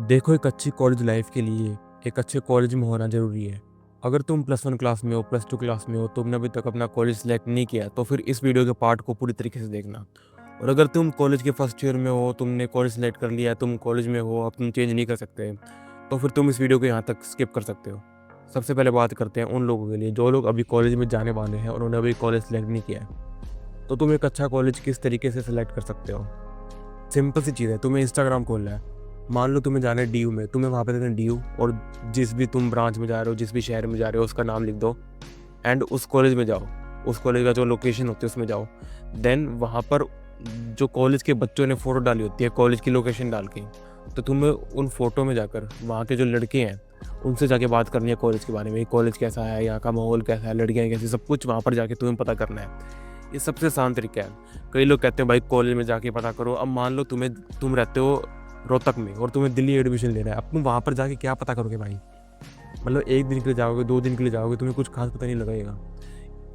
देखो, एक अच्छी कॉलेज लाइफ के लिए एक अच्छे कॉलेज में होना ज़रूरी है। अगर तुम +1 क्लास में हो, +2 क्लास में हो, तुमने अभी तक अपना कॉलेज सेलेक्ट नहीं किया, तो फिर इस वीडियो के पार्ट को पूरी तरीके से देखना। और अगर तुम कॉलेज के फर्स्ट ईयर में हो, तुमने कॉलेज सेलेक्ट कर लिया, तुम कॉलेज में हो, अब तुम चेंज नहीं कर सकते, तो फिर तुम इस वीडियो को यहाँ तक स्किप कर सकते हो। सबसे पहले बात करते हैं उन लोगों के लिए जो लोग अभी कॉलेज में जाने वाले हैं और उन्होंने अभी कॉलेज सेलेक्ट नहीं किया है। तो तुम एक अच्छा कॉलेज किस तरीके से सेलेक्ट कर सकते हो? सिंपल सी चीज़ है, तुम्हें इंस्टाग्राम खोलना है। मान लो तुम्हें जाना है डीयू में, तुम्हें वहाँ पे देना है डीयू, और जिस भी तुम ब्रांच में जा रहे हो, जिस भी शहर में जा रहे हो, उसका नाम लिख दो एंड उस कॉलेज में जाओ। उस कॉलेज का जो लोकेशन होती है उसमें जाओ। देन वहाँ पर जो कॉलेज के बच्चों ने फ़ोटो डाली होती है कॉलेज की लोकेशन डाल के, तो तुम्हें उन फ़ोटो में जाकर वहाँ के जो लड़के हैं उनसे जाके बात करनी है कॉलेज के बारे में। कॉलेज कैसा है, यहाँ का माहौल कैसा है, लड़कियाँ कैसी, सब कुछ वहाँ पर जाके तुम्हें पता करना है। ये सबसे आसान तरीका है। कई लोग कहते हैं भाई कॉलेज में जाके पता करो। अब मान लो तुम रहते हो रोहतक में और तुम्हें दिल्ली एडमिशन लेना है, अब तुम वहाँ पर जाके क्या पता करोगे भाई? मतलब 1 दिन के लिए जाओगे, 2 दिन के लिए जाओगे, तुम्हें कुछ खास पता नहीं लगेगा।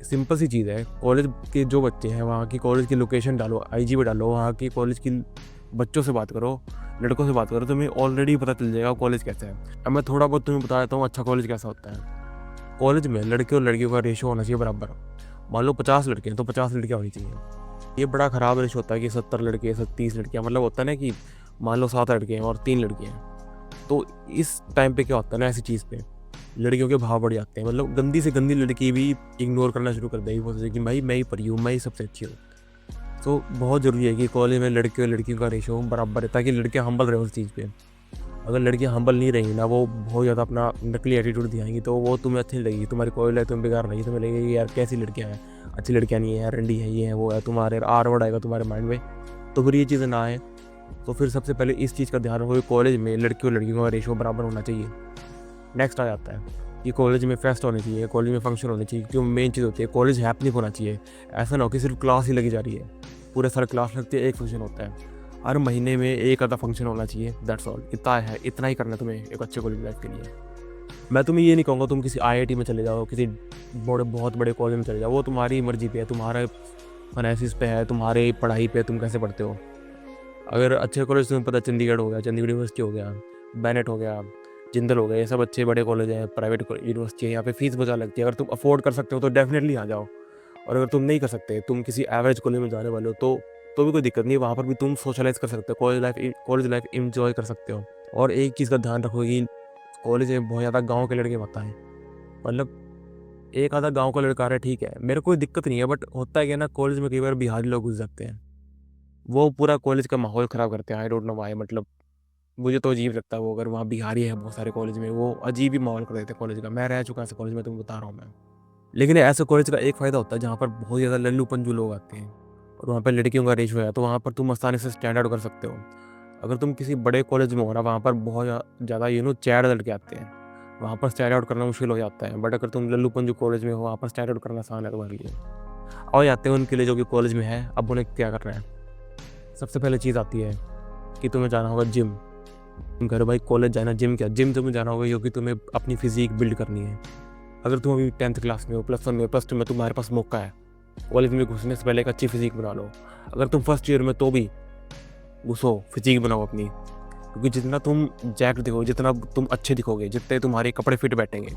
सिंपल सी चीज़ है, कॉलेज के जो बच्चे हैं वहाँ की कॉलेज की लोकेशन डालो, आईजी पे डालो, वहाँ की कॉलेज की बच्चों से बात करो, लड़कों से बात करो, तुम्हें ऑलरेडी पता चल जाएगा कॉलेज कैसा है। अब मैं थोड़ा बहुत तुम्हें बता देता हूँ अच्छा कॉलेज कैसा होता है। कॉलेज में लड़के और लड़कियों का रेशो होना चाहिए बराबर। मान लो 50 लड़के हैं तो 50 लड़कियाँ होनी चाहिए। ये बड़ा ख़राब रेशो होता है कि 70 लड़के 30 लड़कियाँ, मतलब होता है ना कि मान लो 7 लड़के हैं और 3 लड़कियाँ हैं। तो इस टाइम पे क्या होता है ना, ऐसी चीज़ पे लड़कियों के भाव बढ़ जाते हैं। मतलब गंदी से गंदी लड़की भी इग्नोर करना शुरू कर देगी, वो सोचेगी कि भाई मैं ही परी हूँ, मैं ही सबसे अच्छी हूँ। तो बहुत ज़रूरी है कि कॉलेज में लड़के और लड़कियों का रेशो बराबर है, ताकि लड़कियाँ हम्बल रहे उस चीज़ पे। अगर लड़कियाँ हम्बल नहीं रहेंगी ना, वो बहुत ज़्यादा अपना नकली एटीट्यूड दिखाएंगी, तो वो तुम्हें अच्छी नहीं लगेगी, तुम्हारी कॉलेज लाइफ तुम्हें बेकार लगेगी, तुम्हें लगेगी यार कैसी लड़कियाँ हैं, अच्छी लड़कियाँ नहीं है यार, रंडी है, ये है वो है, तुम्हारे आर वर्ड आएगा तुम्हारे माइंड में। तो फिर ये चीज़ें ना आए, तो फिर सबसे पहले इस चीज़ का ध्यान रखो कि कॉलेज में लड़की और लड़कियों का रेशो बराबर होना चाहिए। नेक्स्ट आ जाता है कि कॉलेज में फेस्ट होने चाहिए, कॉलेज में फंक्शन होने चाहिए, क्यों मेन चीज़ होती है कॉलेज हैपनिंग होना चाहिए। ऐसा ना हो कि सिर्फ क्लास ही लगी जा रही है, पूरे सारे क्लास लगती है, एक फंक्शन होता है। हर महीने में एक आधा फंक्शन होना चाहिए, दैट्स ऑल। इतना है, इतना ही करना है तुम्हें एक अच्छे कॉलेज लाइफ के लिए। मैं तुम्हें ये नहीं कहूँगा तुम किसी आईआईटी में चले जाओ, किसी बहुत बड़े कॉलेज में चले जाओ, वो तुम्हारी मर्जी पे है, तुम्हारे फाइनेंसिस पे है, तुम्हारे पढ़ाई पे, तुम कैसे पढ़ते हो। अगर अच्छे कॉलेज तुम्हें पता, चंडीगढ़ हो गया, चंडीगढ़ यूनिवर्सिटी हो गया, बैनेट हो गया, जिंदल हो गया, ये सब अच्छे बड़े कॉलेज हैं, प्राइवेट यूनिवर्सिटी है, यहाँ पे फीस बचा लगती है। अगर तुम अफोर्ड कर सकते हो तो डेफिनेटली आ जाओ। और अगर तुम नहीं कर सकते, तुम किसी एवरेज कॉलेज में जाने वाले हो, तो भी कोई दिक्कत नहीं है, वहाँ पर भी तुम सोशलाइज कर सकते हो, कॉलेज लाइफ इंजॉय कर सकते हो। और एक चीज़ का ध्यान रखो कि कॉलेज में बहुत ज़्यादा गाँव के लड़के मत आए। मतलब एक आधा गाँव का लड़का आ रहा है, ठीक है, मेरे कोई दिक्कत नहीं है, बट होता है कि ना कॉलेज में कई बार बिहारी लोग घुस जाते हैं, वो पूरा कॉलेज का माहौल ख़राब करते हैं। आई डोंट नो व्हाई, मतलब मुझे तो अजीब लगता है वो, अगर वहाँ बिहारी है बहुत सारे कॉलेज में, वो अजीब ही माहौल कर देते हैं कॉलेज का। मैं रह चुका ऐसे कॉलेज में, तुमको बता रहा हूँ मैं। लेकिन ऐसे कॉलेज का एक फ़ायदा होता है जहाँ पर बहुत ज़्यादा लल्लू पंजू लोग आते हैं और वहाँ पर लड़कियों का रेशो है, तो वहाँ पर तुम आसानी से स्टैंड आउट कर सकते हो। अगर तुम किसी बड़े कॉलेज में हो ना, वहाँ पर बहुत ज़्यादा चैड लड़के आते हैं, वहाँ पर स्टैंड आउट करना मुश्किल हो जाता है। बट अगर तुम लल्लू पंजू कॉलेज में हो, वहाँ पर स्टैंड आउट करना आसान है तुम्हारे लिए। और जाते हैं उनके लिए जो कि कॉलेज में है, अब उन्हें क्या करना है। सबसे पहले चीज़ आती है कि तुम्हें जाना होगा जिम। तुम कह रहे हो भाई कॉलेज जाना, जिम क्या? जिम तुम्हें जाना होगा क्योंकि तुम्हें अपनी फिजिक बिल्ड करनी है। अगर तुम अभी 10th क्लास में हो, +1 में, +2 में, तुम्हारे पास मौका है, कॉलेज में घुसने से पहले एक अच्छी फिजिक बना लो। अगर तुम फर्स्ट ईयर में तो भी घुसो, फिजिक बनाओ अपनी, क्योंकि जितना तुम जैक दिखोगे, जितना तुम अच्छे दिखोगे, जितने तुम्हारे कपड़े फिट बैठेंगे।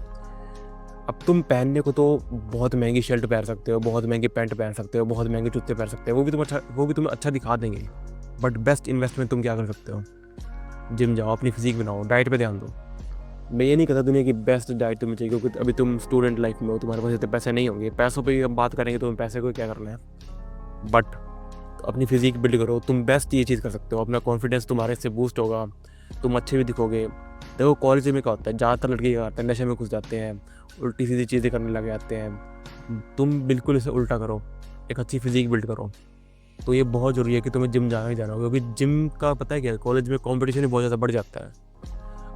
अब तुम पहनने को तो बहुत महंगी शर्ट पहन सकते हो, बहुत महंगी पैंट पहन सकते हो, बहुत महंगे जूते पहन सकते हो, वो भी तुम्हें अच्छा दिखा देंगे। बट बेस्ट इन्वेस्टमेंट तुम क्या कर सकते हो? जिम जाओ, अपनी फिजिक बनाओ, डाइट पे ध्यान दो। मैं ये नहीं कहता दुनिया की बेस्ट डाइट तुम्हें चाहिए, क्योंकि अभी तुम स्टूडेंट लाइफ में हो, तुम्हारे पास इतने पैसे नहीं होंगे। पैसों पे हम बात करेंगे तो तुम्हें पैसे को क्या करना है, बट अपनी फिजिक बिल्ड करो। तुम बेस्ट ये चीज़ कर सकते हो, अपना कॉन्फिडेंस तुम्हारे से बूस्ट होगा, तुम अच्छे भी दिखोगे। देखो कॉलेज में क्या होता है, ज़्यादातर लड़के क्या करते हैं, नशे में घुस जाते हैं, उल्टी सीधी चीज़ें करने लग जाते हैं। तुम बिल्कुल इसे उल्टा करो, एक अच्छी फिजिक बिल्ड करो। तो ये बहुत ज़रूरी है कि तुम्हें जिम जाना ही जाना होगा, क्योंकि जिम का पता है क्या, कॉलेज में कॉम्पिटिशन ही बहुत ज़्यादा बढ़ जाता है।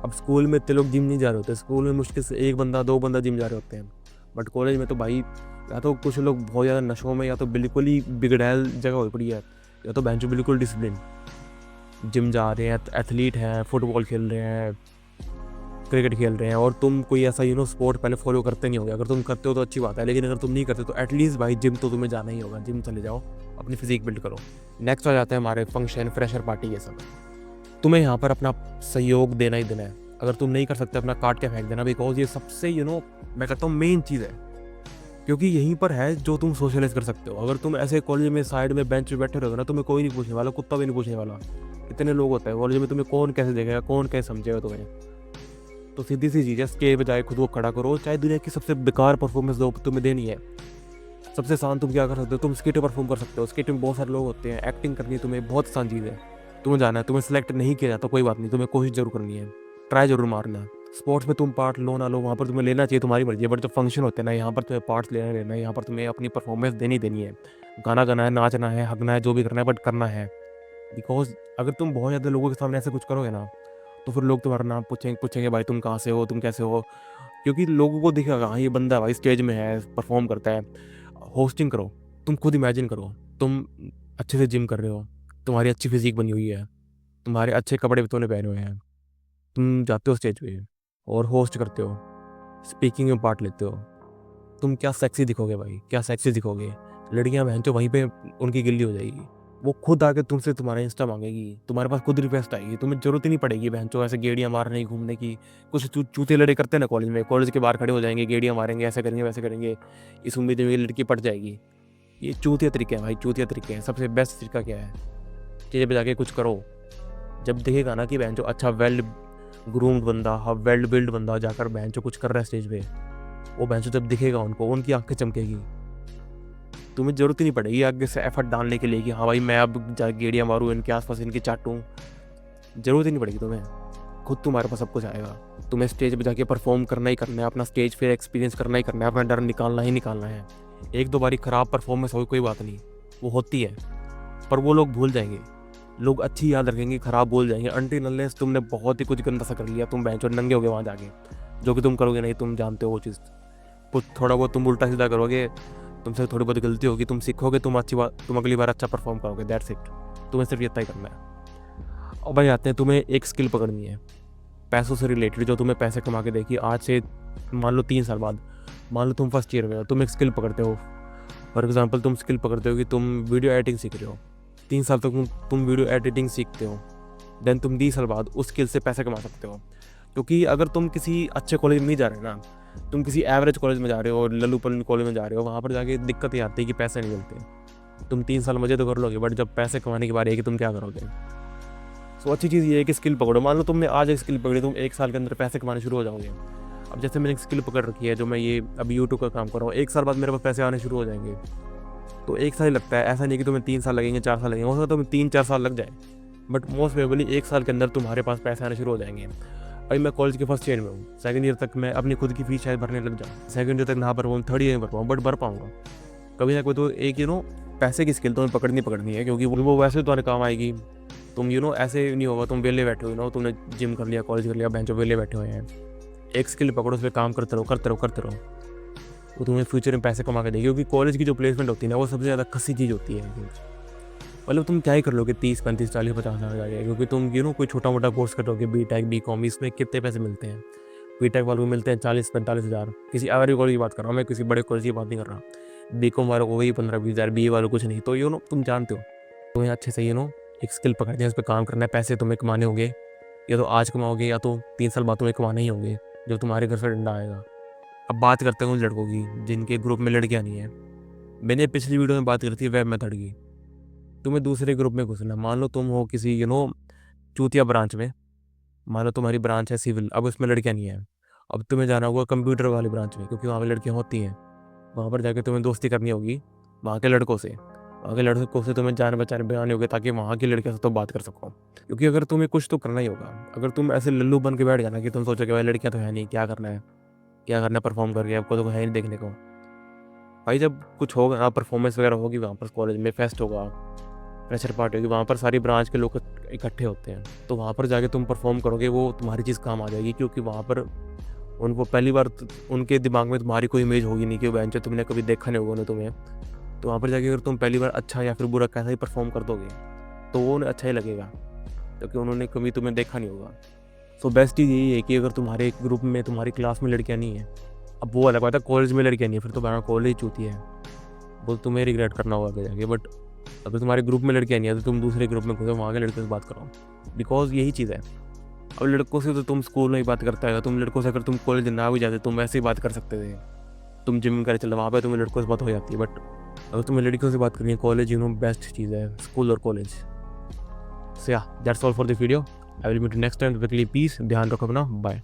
अब स्कूल में इतने लोग जिम नहीं जा रहे होते, स्कूल में मुश्किल से 1 बंदा 2 बंदा जिम जा रहे होते हैं। बट कॉलेज में तो भाई, या तो कुछ लोग बहुत ज़्यादा नशों में, या तो बिल्कुल ही बिगड़ैल जगह हो पड़ी है, या तो बेंचो बिल्कुल डिसिप्लिन जिम जा रहे हैं, एथलीट हैं, फुटबॉल खेल रहे हैं, क्रिकेट खेल रहे हैं, और तुम कोई ऐसा स्पोर्ट पहले फॉलो करते नहीं होगे। अगर तुम करते हो तो अच्छी बात है, लेकिन अगर तुम नहीं करते तो एटलीस्ट भाई जिम तो तुम्हें जाना ही होगा, जिम चले जाओ, अपनी फिजिक बिल्ड करो। नेक्स्ट आ जाता है हमारे फंक्शन, फ्रेशर पार्टी, ये सब। तुम्हें यहाँ पर अपना सहयोग देना ही देना है। अगर तुम नहीं कर सकते अपना काट के फेंक देना, बिकॉज ये सबसे मैं कहता हूँ मेन चीज़ है, क्योंकि यहीं पर है जो तुम सोशलाइज कर सकते हो। अगर तुम ऐसे कॉलेज में साइड में बेंच पे बैठे रहोगे ना, तुम्हें कोई नहीं पूछने वाला, कुत्ता भी नहीं पूछने वाला। इतने लोग होते हैं कॉलेज में, तुम्हें कौन कैसे देखेगा, कौन कैसे समझेगा तुम्हें। तो सीधी सी चीज़ है, स्टेज पे जाके खुद को खड़ा करो, चाहे दुनिया की सबसे बेकार परफॉर्मेंस दो, तुम्हें देनी है। सबसे आसान तुम क्या कर सकते हो, तुम स्किट परफॉर्म कर सकते हो। स्किट में बहुत सारे लोग होते हैं, एक्टिंग करनी तुम्हें बहुत आसान चीज़ है। तुम्हें जाना है, तुम्हें सेलेक्ट नहीं किया जाता कोई बात नहीं, तुम्हें कोशिश जरूर करनी है, ट्राई जरूर मारना है। स्पोर्ट्स में तुम पार्ट लो ना लो, वहाँ पर तुम्हें लेना चाहिए, तुम्हारी मर्जी है। बट जब फंक्शन होते हैं ना, यहाँ पर तुम्हें पार्ट्स लेना है, यहाँ पर तुम्हें अपनी परफॉर्मेंस देनी है। गाना गाना है, नाचना है, हगना है, जो भी करना है, बट करना है। बिकॉज अगर तुम बहुत ज़्यादा लोगों के सामने ऐसे कुछ करोगे ना, तो फिर लोग तुम्हारा नाम पूछेंगे भाई तुम कहाँ से हो, तुम कैसे हो। क्योंकि लोगों को दिखेगा हाँ ये बंदा भाई स्टेज में है, परफॉर्म करता है। होस्टिंग करो, तुम खुद इमेजिन करो, तुम अच्छे से जिम कर रहे हो, तुम्हारी अच्छी फिजिक बनी हुई है, तुम्हारे अच्छे कपड़े भी तुमने पहने हुए हैं, तुम जाते हो स्टेज पे और होस्ट करते हो, स्पीकिंग में पार्ट लेते हो। तुम क्या सेक्सी दिखोगे भाई, क्या सेक्सी दिखोगे। लड़कियां बहन जो वहीं पे उनकी गिल्ली हो जाएगी, वो खुद आके तुमसे तुम्हारा इंस्टा मांगेगी, तुम्हारे पास खुद रिक्वेस्ट आएगी, तुम्हें जरूरत ही नहीं पड़ेगी बहन जो ऐसे गेड़ियाँ मारने की, घूमने की। कुछ चूते लड़े करते हैं ना कॉलेज में, कॉलेज के बाहर खड़े हो जाएंगे, गेड़ियाँ मारेंगे, ऐसे करेंगे वैसे करेंगे, इस उम्मीद में लड़की पट जाएगी। ये चूतिया तरीके हैं भाई, चूतिया तरीके हैं। सबसे बेस्ट तरीका क्या है, स्टेज पे जाके कुछ करो। जब दिखेगा ना कि बहन जो अच्छा वेल ग्रूम्ड बंदा, वेल बिल्ड बंदा जाकर बहन जो कुछ कर रहा है स्टेज पे, वो बहन जब दिखेगा उनको, उनकी आंखें चमकेगी। तुम्हें जरूरत ही नहीं पड़ेगी आगे से एफर्ट डालने के लिए कि हाँ भाई मैं अब गेड़ियाँ मारूँ, इनके आसपास इनकी चाटूँ। जरूरत ही नहीं पड़ेगी तुम्हें, खुद तुम्हारे पास सब कुछ आएगा। तुम्हें स्टेज पे जाके परफॉर्म करना ही करना है, अपना स्टेज फिर एक्सपीरियंस करना ही करना है, अपना डर निकालना ही निकालना है। एक दो बारी खराब परफॉर्मेंस हो कोई बात नहीं, वो होती है, पर वो लोग भूल जाएंगे। लोग अच्छी याद रखेंगे, खराब भूल जाएंगे। अनटिल अनलेस तुमने बहुत ही कुछ गंदा सा कर लिया, तुम बेंच और नंगे होगे वहाँ जाके, जो कि तुम करोगे नहीं, तुम जानते हो वो चीज़। कुछ थोड़ा बहुत तुम उल्टा सीधा करोगे, तुमसे थोड़ी बहुत गलती होगी, तुम सीखोगे, तुम अगली बार अच्छा परफॉर्म करोगे, दैट्स इट। तुम्हें सिर्फ इतना ही करना है। और भाई आते हैं, तुम्हें एक स्किल पकड़नी है पैसों से रिलेटेड, जो तुम्हें पैसे कमा के देगी। आज से मान लो 3 साल बाद, मान लो तुम फर्स्ट ईयर में हो, तुम एक स्किल पकड़ते हो। फॉर एग्जाम्पल तुम स्किल पकड़ते हो कि तुम वीडियो एडिटिंग सीख रहे हो। 3 साल तक तुम वीडियो एडिटिंग सीखते हो, देन तुम 20 साल बाद उस स्किल से पैसे कमा सकते हो। क्योंकि अगर तुम किसी अच्छे कॉलेज में नहीं जा रहे ना, तुम किसी एवरेज कॉलेज में जा रहे हो, लल्लूपन कॉलेज में जा रहे हो, वहाँ पर जाके दिक्कत ये आती है कि पैसे नहीं मिलते। तुम 3 साल मजे तो कर लोगे, बट जब पैसे कमाने की बारी है कि तुम क्या करोगे। सो अच्छी चीज़ ये है कि स्किल पकड़ो। मान लो तुमने आज एक स्किल पकड़ी, तुम 1 साल के अंदर पैसे कमाने शुरू हो जाओगे। अब जैसे मैंने एक स्किल पकड़ रखी है, जो मैं ये अभी यूट्यूब का काम कर रहा हूँ, 1 साल बाद मेरे पास पैसे आने शुरू हो जाएंगे। तो 1 साल ही लगता है, ऐसा नहीं कि तुम्हें 3 साल लगेंगे, 4 साल लगेंगे, हो सकता है तुम्हें 3-4 साल लग जाए, बट मोस्ट प्रोबेबली 1 साल के अंदर तुम्हारे पास पैसे आने शुरू हो जाएंगे। अभी मैं कॉलेज के फर्स्ट ईयर में हूँ, सेकंड ईयर तक मैं अपनी खुद की फीस शायद भरने लग जाऊँ। सेकंड ईयर तक ना भर पाऊँ, थर्ड ईयर में भर पाऊँ, बट भर पाऊँगा कभी ना कोई। तो एक पैसे की स्किल तुम्हें पकड़नी है, क्योंकि वो वैसे तुम्हारे काम आएगी। तुम ऐसे नहीं होगा तुम वेले बैठे हो, तुमने जिम कर लिया, कॉलेज कर लिया, बेंच पे वेले बैठे हुए हैं। एक स्किल पकड़ो, उस पर काम करते रहो, वो तुम्हें फ्यूचर में पैसे कमा के देगी। क्योंकि कॉलेज की जो प्लेसमेंट होती है ना, वो सबसे ज़्यादा खसी चीज़ होती है। मतलब तुम क्या ही कर लोगे 30, 35, 40, 50 हज़ार जाएगा, क्योंकि तुम कोई छोटा मोटा कोर्स करोगे, BTech, BCom, इसमें कितने पैसे मिलते हैं। BTech वालों को मिलते हैं 40-45 हज़ार। किसी एवरेज कॉलेज की बात कर रहा हूँ मैं, किसी बड़े कॉलेज की बात नहीं कर रहा। BCom वालों को वही 15-20 हज़ार, BA वालों कुछ नहीं। तो तुम जानते हो, तुम्हें अच्छे से एक स्किल पकड़नी है, उस पर काम करना है, पैसे तुम्हें कमाने होंगे। या तो आज कमाओगे, या तो 3 साल बाद तुम्हें कमाने ही होंगे, जब तुम्हारे घर से डंडा आएगा। अब बात करते हैं उन लड़कों की जिनके ग्रुप में लड़कियाँ नहीं है। मैंने पिछली वीडियो में बात करी थी वेब मेथड की। तुम्हें दूसरे ग्रुप में घुसना, मान लो तुम हो किसी चूतिया ब्रांच में, मान लो तुम्हारी ब्रांच है सिविल, अब उसमें लड़कियाँ नहीं है। अब तुम्हें जाना होगा कंप्यूटर वाली ब्रांच में, क्योंकि वहाँ पर लड़कियाँ होती हैं। वहाँ पर जाके तुम्हें दोस्ती करनी होगी वहाँ के लड़कों से। वहाँ के लड़कों से तुम्हें जान पहचान बनानी होगी, ताकि वहाँ की लड़कियों से तो बात कर सको। क्योंकि अगर तुम्हें कुछ तो करना ही होगा। अगर तुम ऐसे लल्लू बन के बैठ जाना कि तुम सोचोगे भाई लड़कियाँ तो है नहीं, क्या करना है परफॉर्म करके, आपको तो है नहीं देखने को। भाई जब कुछ होगा ना, परफॉर्मेंस वगैरह होगी वहाँ पर, कॉलेज में फेस्ट होगा, प्रेशर पार्टी होगी, वहाँ पर सारी ब्रांच के लोग इकट्ठे होते हैं। तो वहाँ पर जाके तुम परफॉर्म करोगे, वो तुम्हारी चीज़ काम आ जाएगी। क्योंकि वहाँ पर उनको पहली बार उनके दिमाग में तुम्हारी कोई इमेज होगी नहीं कि बेंच तुमने कभी देखा नहीं होगा ना तुम्हें। तो वहाँ पर जाके अगर तुम पहली बार अच्छा या फिर बुरा कैसा ही परफॉर्म कर दोगे, तो वो उन्हें अच्छा ही लगेगा, क्योंकि उन्होंने कभी तुम्हें देखा नहीं होगा। सो बेस्ट चीज़ यही है कि अगर तुम्हारे ग्रुप में, तुम्हारी क्लास में लड़कियाँ नहीं है, अब वो अलग बात है, कॉलेज में लड़कियाँ नहीं है, फिर तो बारह कॉलेज चूती है, वो तुम्हें रिग्रेट करना होगा आगे जाके। बट अगर तुम्हारे ग्रुप में लड़कियाँ नहीं है तो तुम दूसरे ग्रुप में घुसो, वहाँ के लड़कों से बात करो, बिकॉज यही चीज़ है। अब लड़कों से तो तुम स्कूल में ही बात करता है, तुम लड़कों से अगर तुम कॉलेज ना भी जाते तुम वैसे ही बात कर सकते थे, तुम जिम करे चलो वहाँ पे तुम्हें लड़कों से बात हो जाती है। बट अगर तुम्हें लड़कियों से बात करनी है, कॉलेज बेस्ट चीज़ है, स्कूल और college. So yeah that's all for the video. I will meet next time. Peace, ध्यान रखो अपना, बाय।